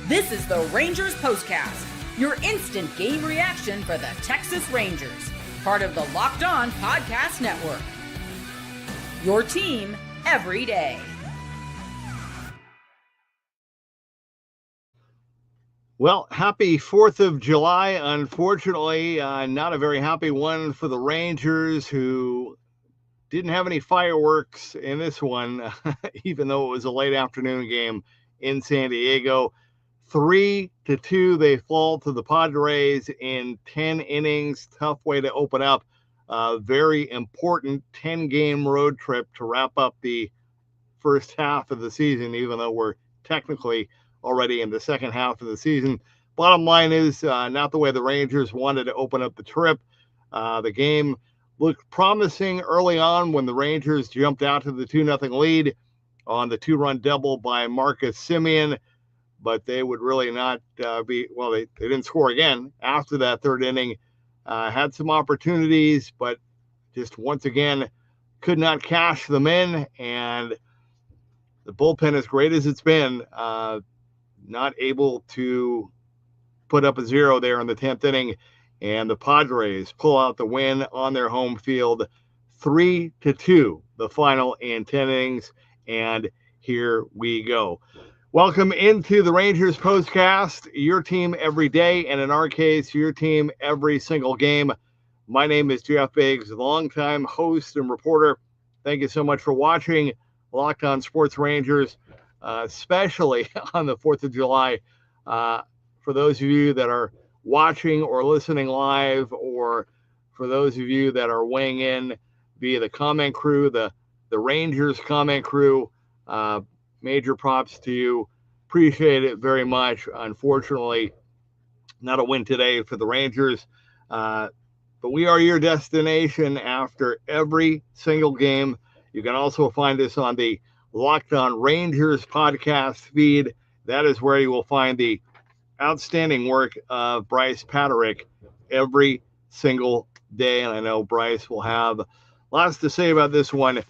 This is the Rangers POSTCAST, your instant game reaction for the Texas Rangers, part of the Locked On Podcast Network. Your team every day. Well, happy 4th of July. Unfortunately, not a very happy one for the Rangers, who didn't have any fireworks in this one, even though it was a late afternoon game in San Diego. 3-2, they fall to the Padres in 10 innings. Tough way to open up a very important 10-game road trip to wrap up the first half of the season, even though we're technically already in the second half of the season. Bottom line is not the way the Rangers wanted to open up the trip. The game looked promising early on when the Rangers jumped out to the 2-0 lead on the two-run double by Marcus Semien, but they would really not they didn't score again after that third inning. Had some opportunities, but just once again could not cash them in, and the bullpen, as great as it's been, not able to put up a zero there in the 10th inning, and the Padres pull out the win on their home field, 3-2, the final in 10 innings, and here we go. Welcome into the Rangers POSTCAST, your team every day, and in our case, your team every single game. My name is Jeff Biggs, longtime host and reporter. Thank you so much for watching Locked On Sports Rangers, especially on the 4th of July. For those of you that are watching or listening live, or for those of you that are weighing in via the comment crew, the Rangers comment crew, major props to you. Appreciate it very much. Unfortunately, not a win today for the Rangers, but we are your destination after every single game. You can also find us on the Locked On Rangers podcast feed. That is where you will find the outstanding work of Bryce Padrick every single day. And I know Bryce will have lots to say about this one,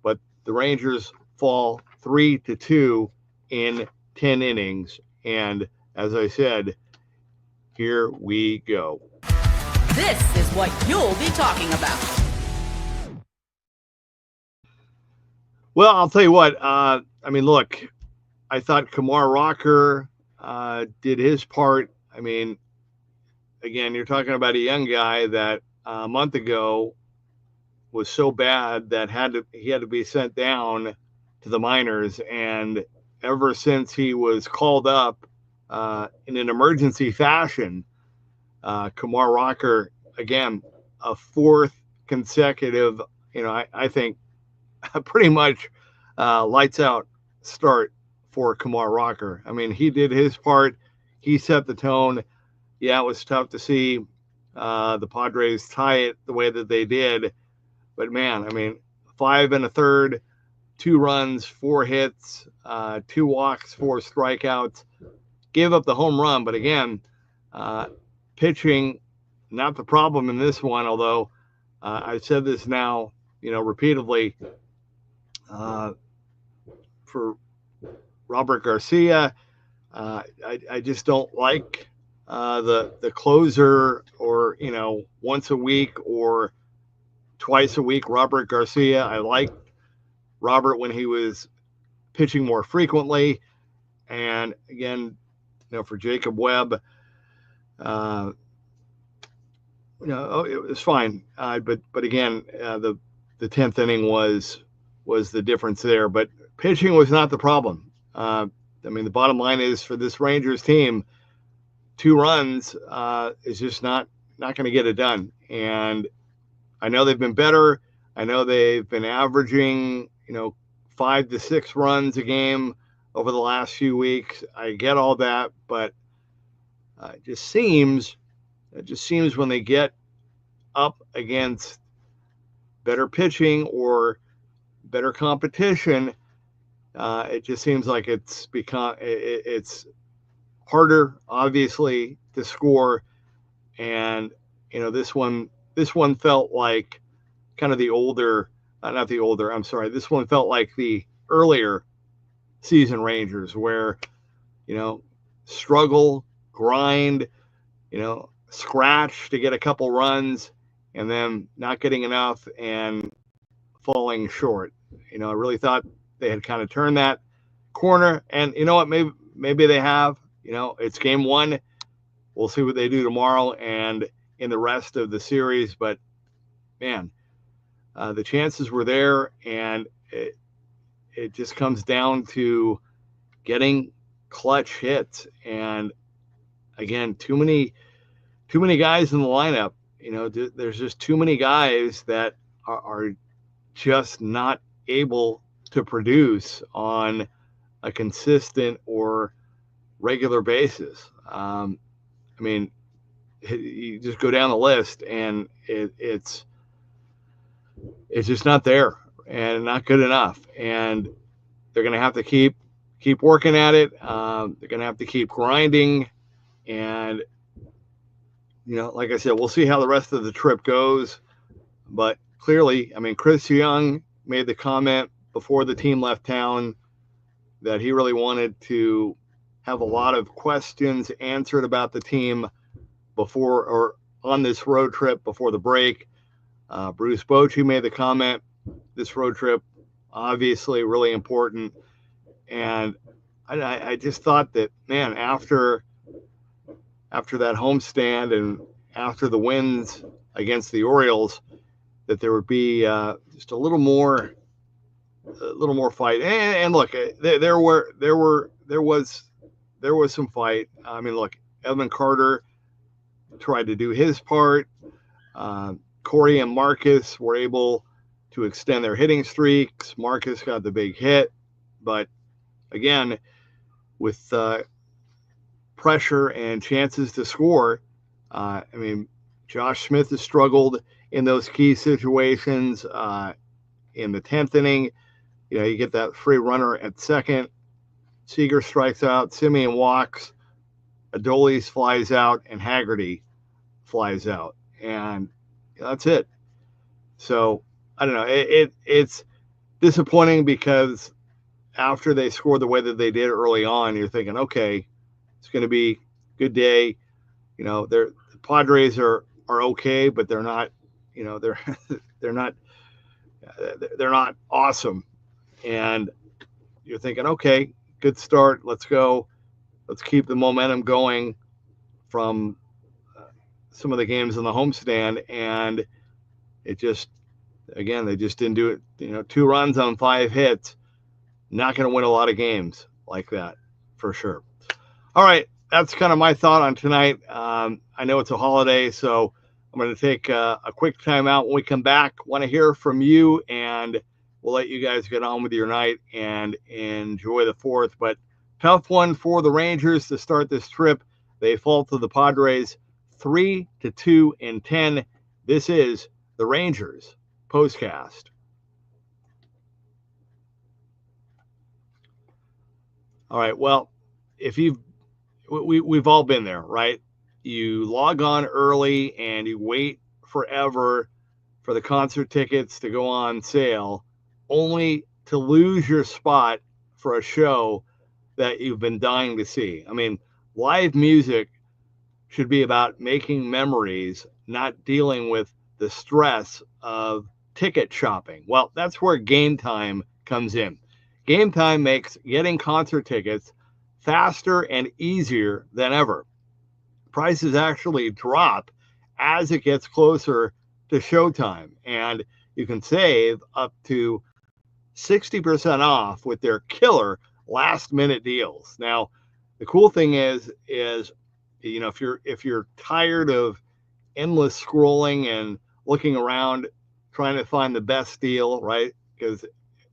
but the Rangers fall 3-2 in 10 innings. And as I said, here we go. This is what you'll be talking about. Well, I'll tell you what. Look, I thought Kumar Rocker did his part. I mean, again, you're talking about a young guy that a month ago was so bad that he had to be sent down to the minors, and ever since he was called up in an emergency fashion, Kumar Rocker, again, a fourth consecutive, I think pretty much lights out start for Kumar Rocker. I mean, he did his part. He set the tone. Yeah, it was tough to see the Padres tie it the way that they did. But, man, 5 1/3, 2 runs, 4 hits, 2 walks, 4 strikeouts. Gave up the home run. But, again, pitching, not the problem in this one, although I've said this now, repeatedly, for Robert Garcia, I just don't like the closer, or once a week or twice a week Robert Garcia. I liked Robert when he was pitching more frequently, and again, for Jacob Webb, it was fine. But again, the 10th inning was the difference there. But pitching was not the problem. The bottom line is, for this Rangers team, 2 runs is just not going to get it done. And I know they've been better. I know they've been averaging, 5 to 6 runs a game over the last few weeks. I get all that, but it just seems when they get up against better pitching or better competition, it just seems like it's harder, obviously, to score. And this one felt like kind of this one felt like the earlier season Rangers, where struggle, grind, scratch to get a couple runs, and then not getting enough and falling short. I really thought they had kind of turned that corner, and you know what? Maybe they have. It's game one. We'll see what they do tomorrow and in the rest of the series. But man, the chances were there, and it just comes down to getting clutch hits. And again, too many guys in the lineup. There's just too many guys that are just not able to produce on a consistent or regular basis. You just go down the list, and it's just not there and not good enough. And they're going to have to keep working at it. They're going to have to keep grinding. And, like I said, we'll see how the rest of the trip goes. But clearly, Chris Young made the comment before the team left town that he really wanted to have a lot of questions answered about the team before or on this road trip before the break. Bruce Bochy made the comment, this road trip, obviously really important. And I just thought that, man, after that homestand and after the wins against the Orioles, that there would be just a little more fight. And look, there was some fight. Look, Evan Carter tried to do his part. Corey and Marcus were able to extend their hitting streaks. Marcus got the big hit, but again, with pressure and chances to score, Josh Smith has struggled in those key situations. In the 10th inning, you get that free runner at second. Seager strikes out. Semien walks. Adolis flies out, and Haggerty flies out, and that's it. So I don't know. It's disappointing because after they scored the way that they did early on, you're thinking, okay, it's going to be a good day. The Padres are okay, but they're not. They're not awesome. And you're thinking, okay, good start. Let's go. Let's keep the momentum going from some of the games in the homestand. And it just, again, they just didn't do it. 2 runs on 5 hits. Not going to win a lot of games like that, for sure. All right, that's kind of my thought on tonight. I know it's a holiday, so I'm going to take a quick time out. When we come back, want to hear from you, and we'll let you guys get on with your night and enjoy the 4th. But tough one for the Rangers to start this trip. They fall to the Padres 3-2 in 10. This is the Rangers Postcast. All right, well, we've all been there, right? You log on early and you wait forever for the concert tickets to go on sale, only to lose your spot for a show that you've been dying to see. Live music should be about making memories, not dealing with the stress of ticket shopping. Well, that's where Game Time comes in. Game Time makes getting concert tickets faster and easier than ever. Prices actually drop as it gets closer to showtime, and you can save up to 60% off with their killer last-minute deals. Now, the cool thing is if you're tired of endless scrolling and looking around trying to find the best deal, right? Because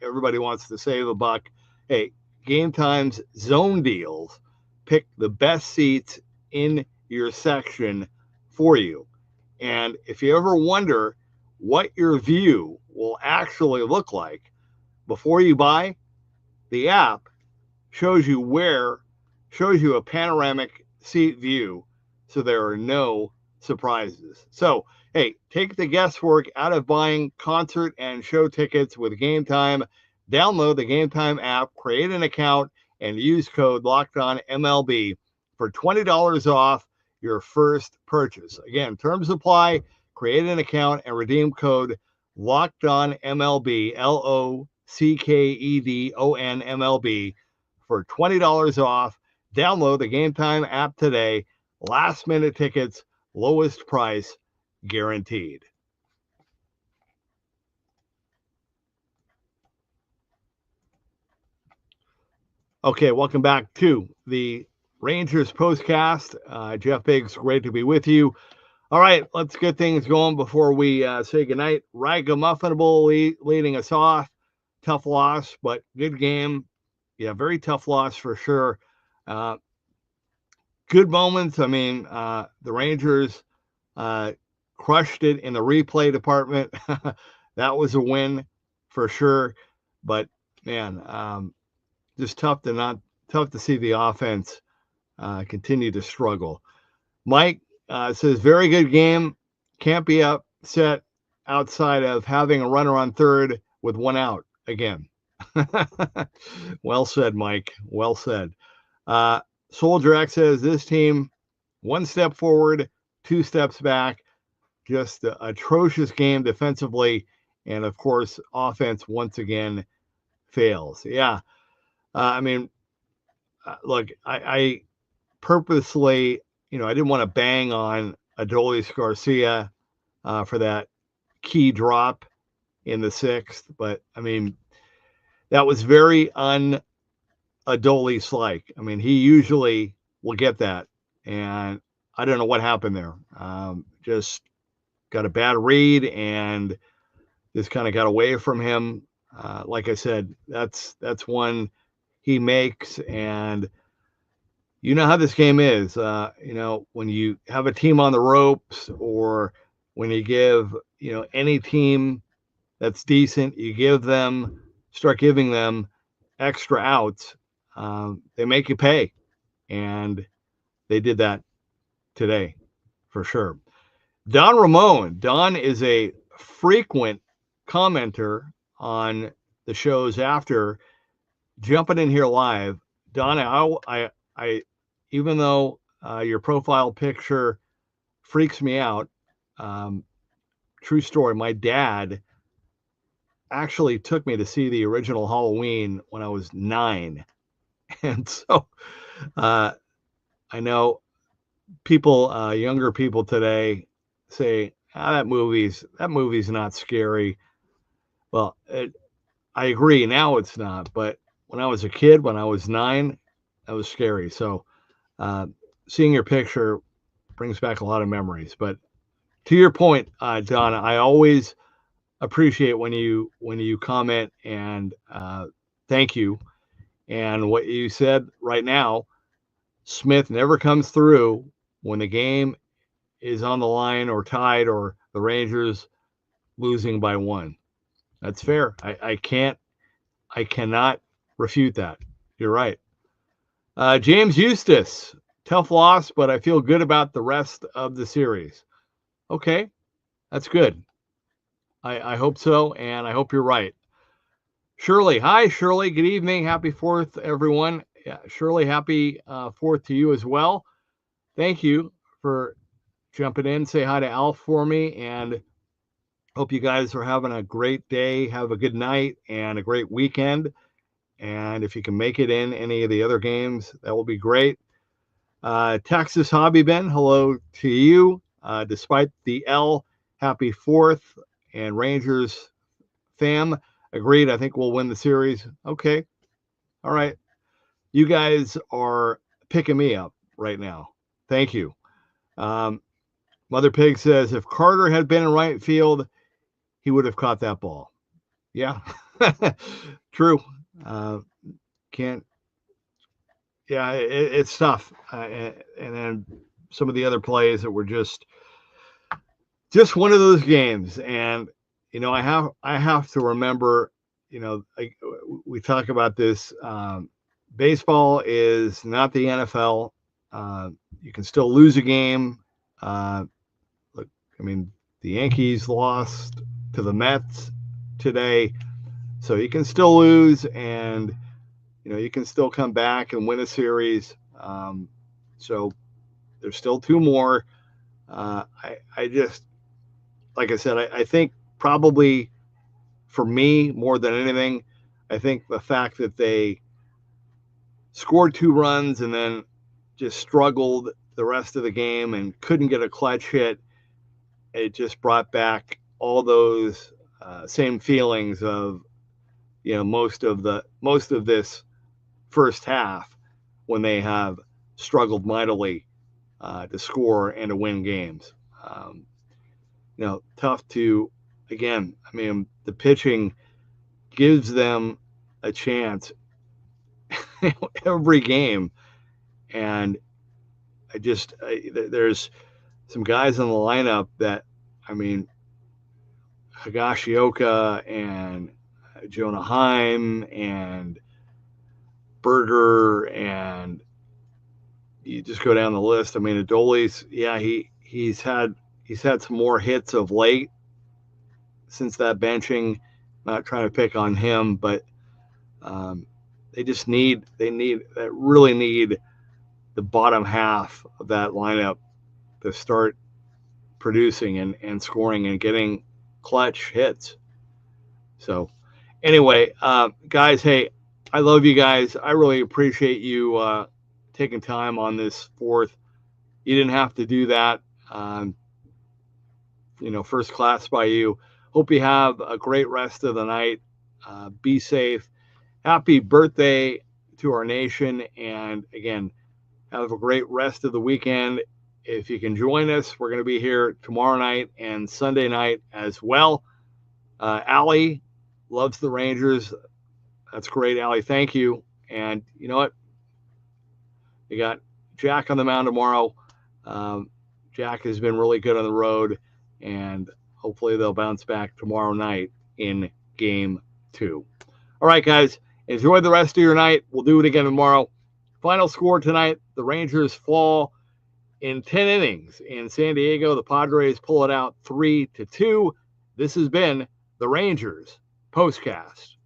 everybody wants to save a buck. Hey, Game Time's zone deals pick the best seats in your section for you. And if you ever wonder what your view will actually look like before you buy, the app shows you a panoramic seat view, so there are no surprises. So, hey, take the guesswork out of buying concert and show tickets with Game Time. Download the Game Time app, create an account, and use code LOCKEDONMLB for $20 off your first purchase. Again, terms apply. Create an account and redeem code LOCKEDONMLB, LOCKEDONMLB, for $20 off. Download the Game Time app today. Last minute tickets, lowest price guaranteed. Okay, welcome back to the Rangers postcast. Jeff Biggs, great to be with you. All right, let's get things going before we say goodnight. Ragamuffin leading us off. Tough loss, but good game. Yeah, very tough loss for sure. Good moments. I mean, the Rangers crushed it in the replay department. That was a win for sure. But man, just tough to see the offense continue to struggle. Mike says, very good game. Can't be upset outside of having a runner on third with one out again. Well said, Mike. Well said. Soldier X says, this team, one step forward, two steps back. Just an atrocious game defensively. And, of course, offense once again fails. Yeah. I mean, look, I purposely, I didn't want to bang on Adolis Garcia for that key drop in the sixth, but I mean, that was very un-Adolis-like. I mean, he usually will get that, and I don't know what happened there. Just got a bad read and just kind of got away from him. Like I said, that's one he makes, and you know how this game is. When you have a team on the ropes, or when you give, any team that's decent, you start giving them extra outs. They make you pay, and they did that today for sure. Don Ramon. Don is a frequent commenter on the shows after, jumping in here live. Don, I even though your profile picture freaks me out, true story, my dad actually took me to see the original Halloween when I was 9. And so I know people, younger people today say, that movie's not scary. Well, I agree. Now it's not, but when I was a kid, when I was 9, that was scary. So seeing your picture brings back a lot of memories. But to your point, Donna, I always appreciate when you comment, and thank you. And what you said right now, Smith never comes through when the game is on the line or tied, or the Rangers losing by 1. That's fair. I cannot refute that. You're right. James Eustace, tough loss, but I feel good about the rest of the series. Okay, that's good. I hope so, and I hope you're right. Shirley, hi, Shirley. Good evening. Happy 4th, everyone. Yeah, Shirley, happy 4th to you as well. Thank you for jumping in. Say hi to Alf for me, and hope you guys are having a great day. Have a good night and a great weekend. And if you can make it in any of the other games, that will be great. Texas Hobby Ben, hello to you. Despite the L, happy 4th. And Rangers fam, agreed. I think we'll win the series. Okay. All right. You guys are picking me up right now. Thank you. Mother Pig says, if Carter had been in right field, he would have caught that ball. Yeah, true. It's tough. And then some of the other plays that were just one of those games. And, I have to remember, we talk about this, baseball is not the NFL. You can still lose a game. Look, the Yankees lost to the Mets today, so you can still lose, and you can still come back and win a series. So there's still 2 more. I just, like I said, I think probably for me, more than anything, I think the fact that they scored 2 runs and then just struggled the rest of the game and couldn't get a clutch hit, it just brought back all those same feelings of, most of this first half when they have struggled mightily to score and to win games. Tough to, again, I mean, the pitching gives them a chance every game. And there's some guys in the lineup that, I mean, Higashioka and Jonah Heim and Berger, and you just go down the list. I mean, Adolis, yeah, he's had some more hits of late since that benching. Not trying to pick on him, but they really need the bottom half of that lineup to start producing and scoring and getting clutch hits. So anyway, guys, hey, I love you guys. I really appreciate you taking time on this 4th. You didn't have to do that. First class by you. Hope you have a great rest of the night. Be safe. Happy birthday to our nation. And again, have a great rest of the weekend. If you can join us, we're going to be here tomorrow night and Sunday night as well. Allie loves the Rangers. That's great, Allie. Thank you. And you know what? You got Jack on the mound tomorrow. Jack has been really good on the road, and hopefully they'll bounce back tomorrow night in Game 2. All right, guys, enjoy the rest of your night. We'll do it again tomorrow. Final score tonight, the Rangers fall in 10 innings in San Diego. The Padres pull it out 3-2. This has been the Rangers Postcast.